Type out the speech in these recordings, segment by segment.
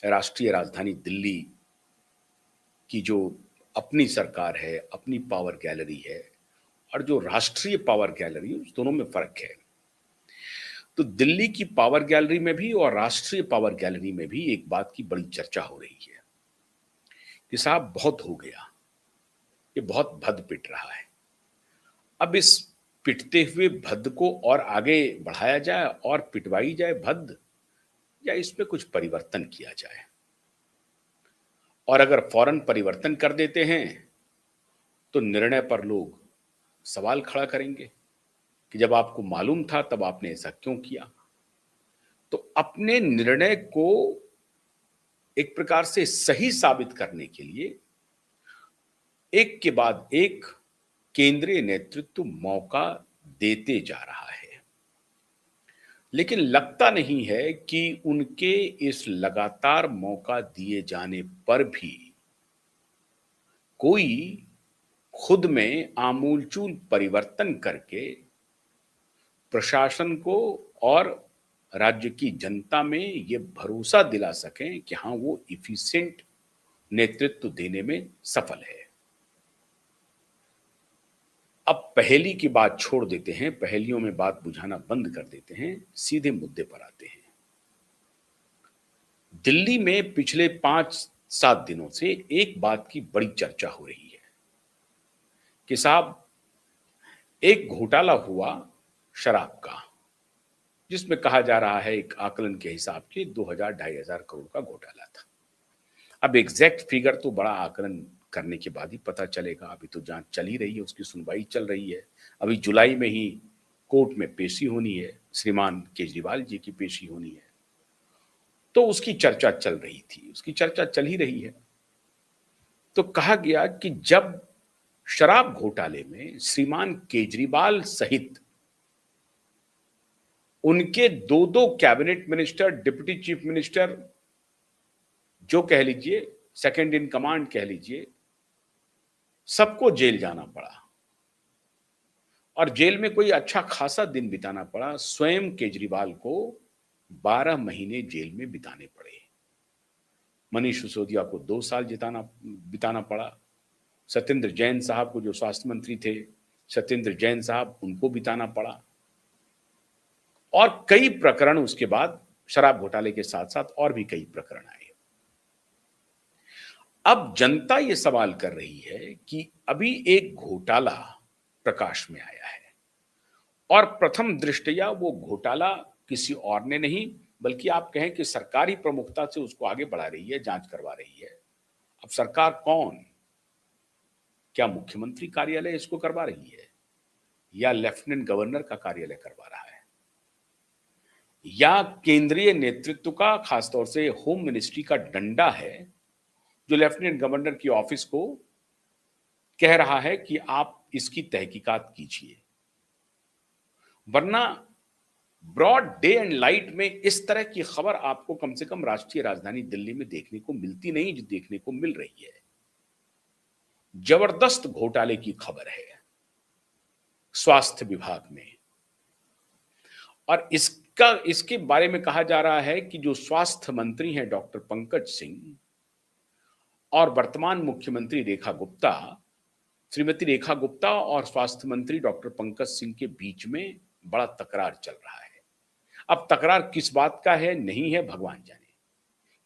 राष्ट्रीय राजधानी दिल्ली की जो अपनी सरकार है, अपनी पावर गैलरी है और जो राष्ट्रीय पावर गैलरी है, उस दोनों में फ़र्क है। तो दिल्ली की पावर गैलरी में भी और राष्ट्रीय पावर गैलरी में भी एक बात की बड़ी चर्चा हो रही है कि साहब बहुत हो गया, ये बहुत भद पिट रहा है। अब इस पिटते हुए भद को और आगे बढ़ाया जाए और पिटवाई जाए भद, या इसमें कुछ परिवर्तन किया जाए। और अगर फौरन परिवर्तन कर देते हैं तो निर्णय पर लोग सवाल खड़ा करेंगे कि जब आपको मालूम था तब आपने ऐसा क्यों किया। तो अपने निर्णय को एक प्रकार से सही साबित करने के लिए एक के बाद एक केंद्रीय नेतृत्व मौका देते जा रहा है, लेकिन लगता नहीं है कि उनके इस लगातार मौका दिए जाने पर भी कोई खुद में आमूलचूल परिवर्तन करके प्रशासन को और राज्य की जनता में ये भरोसा दिला सकें कि हाँ, वो इफिशिएंट नेतृत्व देने में सफल है। अब पहेली की बात छोड़ देते हैं, पहेलियों में बात बुझाना बंद कर देते हैं, सीधे मुद्दे पर आते हैं। दिल्ली में पिछले 5-7 दिनों से एक बात की बड़ी चर्चा हो रही है कि साहब एक घोटाला हुआ शराब का, जिसमें कहा जा रहा है एक आकलन के हिसाब से 2000-2500 करोड़ का घोटाला था। अब एग्जैक्ट फिगर तो बड़ा आकलन करने के बाद ही पता चलेगा। अभी तो जांच चल ही रही है, उसकी सुनवाई चल रही है। अभी जुलाई में ही कोर्ट में पेशी होनी है, श्रीमान केजरीवाल जी की पेशी होनी है, तो उसकी चर्चा चल रही थी, उसकी चर्चा चल ही रही है। तो कहा गया कि जब शराब घोटाले में श्रीमान केजरीवाल सहित उनके दो cabinet minister, deputy chief minister, जो कह लीजिए सेकंड इन कमांड कह लीजिए, सबको जेल जाना पड़ा और जेल में कोई अच्छा खासा दिन बिताना पड़ा। स्वयं केजरीवाल को 12 महीने जेल में बिताने पड़े। मनीष सिसोदिया को 2 साल बिताना पड़ा। सत्येंद्र जैन साहब को, जो स्वास्थ्य मंत्री थे, सत्येंद्र जैन साहब, उनको बिताना पड़ा। और कई प्रकरण उसके बाद शराब घोटाले के साथ साथ और भी कई प्रकरण आए। अब जनता ये सवाल कर रही है कि अभी एक घोटाला प्रकाश में आया है और प्रथम दृष्टया वो घोटाला किसी और ने नहीं, बल्कि आप कहें कि सरकार ही प्रमुखता से उसको आगे बढ़ा रही है, जांच करवा रही है। अब सरकार कौन? क्या मुख्यमंत्री कार्यालय इसको करवा रही है, या लेफ्टिनेंट गवर्नर का कार्यालय करवा रहा है, या केंद्रीय नेतृत्व का, खासतौर से होम मिनिस्ट्री का डंडा है जो लेफ्टिनेंट गवर्नर की ऑफिस को कह रहा है कि आप इसकी तहकीकात कीजिए। वरना ब्रॉड डे एंड लाइट में इस तरह की खबर आपको कम से कम राष्ट्रीय राजधानी दिल्ली में देखने को मिलती नहीं, जो देखने को मिल रही है। जबरदस्त घोटाले की खबर है स्वास्थ्य विभाग में, और इसके बारे में कहा जा रहा है कि जो स्वास्थ्य मंत्री हैं डॉक्टर पंकज सिंह और वर्तमान मुख्यमंत्री रेखा गुप्ता, श्रीमती रेखा गुप्ता और स्वास्थ्य मंत्री डॉक्टर पंकज सिंह के बीच में बड़ा तकरार चल रहा है। अब तकरार किस बात का है, नहीं है, भगवान जाने।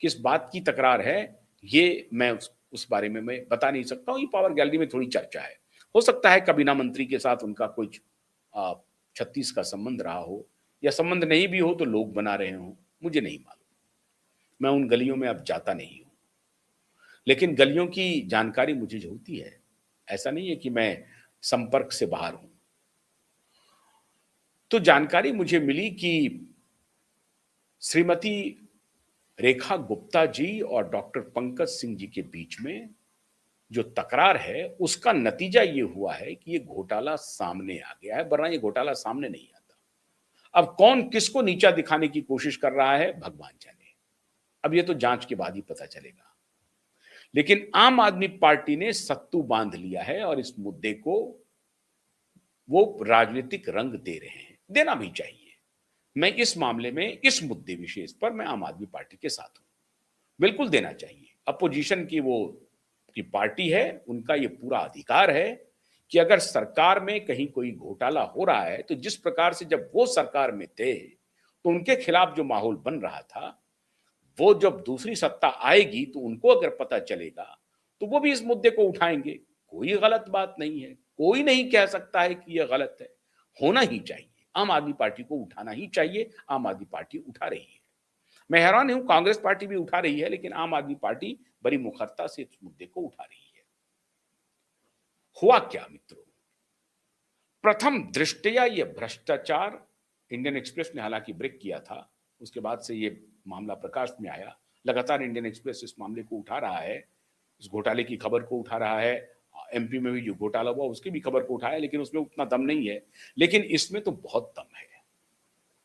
किस बात की तकरार है ये मैं उस बारे में मैं बता नहीं सकता हूं। ये पावर गैलरी में थोड़ी चर्चा है। हो सकता है कबीना मंत्री के साथ उनका कुछ 36 का संबंध रहा हो, या संबंध नहीं भी हो तो लोग बना रहे हो, मुझे नहीं मालूम। मैं उन गलियों में अब जाता नहीं हूं, लेकिन गलियों की जानकारी मुझे जो होती है, ऐसा नहीं है कि मैं संपर्क से बाहर हूं। तो जानकारी मुझे मिली कि श्रीमती रेखा गुप्ता जी और डॉक्टर पंकज सिंह जी के बीच में जो तकरार है, उसका नतीजा ये हुआ है कि ये घोटाला सामने आ गया है, वरना ये घोटाला सामने नहीं आता। अब कौन किसको नीचा दिखाने की कोशिश कर रहा है, भगवान जाने। अब ये तो जांच के बाद ही पता चलेगा। लेकिन आम आदमी पार्टी ने सत्तू बांध लिया है और इस मुद्दे को वो राजनीतिक रंग दे रहे हैं, देना भी चाहिए। मैं इस मामले में, इस मुद्दे विशेष पर मैं आम आदमी पार्टी के साथ हूं। बिल्कुल देना चाहिए। अपोजिशन की वो की पार्टी है, उनका ये पूरा अधिकार है कि अगर सरकार में कहीं कोई घोटाला हो रहा है, तो जिस प्रकार से जब वो सरकार में थे, तो उनके खिलाफ जो माहौल बन रहा था, वो जब दूसरी सत्ता आएगी तो उनको अगर पता चलेगा, तो वो भी इस मुद्दे को उठाएँगे। कोई गलत बात नहीं है, कोई नहीं कह सकता है कि ये गलत है, होना ही चाहिए। आम आदमी पार्टी को उठाना ही चाहिए, आम आदमी पार्टी उठा रही है। मैं हैरान हूँ कांग्रेस पार्टी भी उठा रही है, लेकिन आम आदमी पार्टी बड़ी मुखरता से इस मुद्दे को उठा रही है। हुआ क्या मित्रों? प्रथम दृष्टया ये भ्रष्टाचार इंडियन एक्सप्रेस ने हालांकि ब्रेक किया था, उसके बाद से ये मामला प्रकाश में आया। लगातार इंडियन एक्सप्रेस इस मामले को उठा रहा है, इस घोटाले की खबर को उठा रहा है। एमपी में भी जो घोटाला हुआ उसकी भी खबर को उठाया, लेकिन उसमें उतना दम नहीं है। लेकिन इसमें तो बहुत दम है,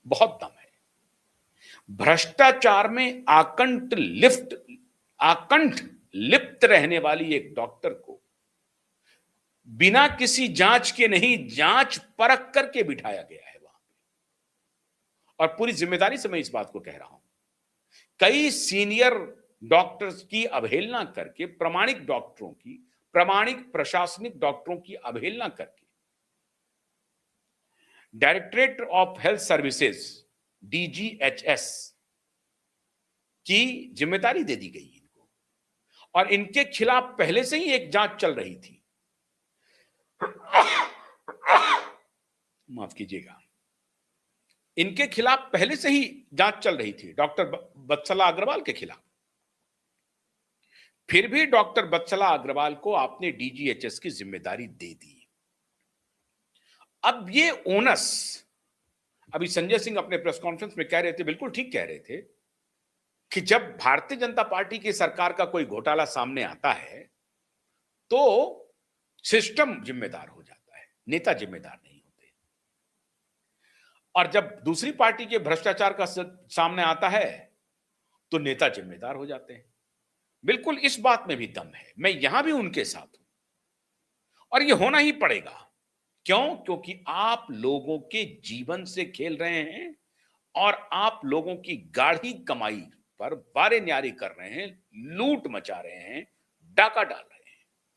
बहुत दम है। भ्रष्टाचार में आकंठ लिप्त रहने वाली एक डॉक्टर को बिना किसी जांच के नहीं, जांच परख करके बिठाया गया है वहां पे। और पूरी जिम्मेदारी से मैं इस बात को कह रहा हूं, कई सीनियर डॉक्टर्स की अवहेलना करके, प्रामाणिक डॉक्टरों की, प्रामाणिक प्रशासनिक डॉक्टरों की अवहेलना करके directorate of health services DGHS की जिम्मेदारी दे दी गई इनको, और इनके खिलाफ पहले से ही एक जांच चल रही थी। माफ कीजिएगा, इनके खिलाफ पहले से ही जांच चल रही थी, डॉक्टर बत्सला अग्रवाल के खिलाफ। फिर भी डॉक्टर बत्सला अग्रवाल को आपने डीजीएचएस की जिम्मेदारी दे दी। अब ये ओनस, अभी संजय सिंह अपने प्रेस कॉन्फ्रेंस में कह रहे थे, बिल्कुल ठीक कह रहे थे, कि जब भारतीय जनता पार्टी की सरकार का कोई घोटाला सामने आता है तो सिस्टम जिम्मेदार हो जाता है, नेता जिम्मेदार नहीं होते। और जब दूसरी पार्टी के भ्रष्टाचार का सामने आता है तो नेता जिम्मेदार हो जाते हैं। बिल्कुल इस बात में भी दम है, मैं यहां भी उनके साथ हूं, और ये होना ही पड़ेगा। क्यों? क्योंकि आप लोगों के जीवन से खेल रहे हैं और आप लोगों की गाढ़ी कमाई पर वारे न्यारे कर रहे हैं, लूट मचा रहे हैं, डाका डाल रहे हैं।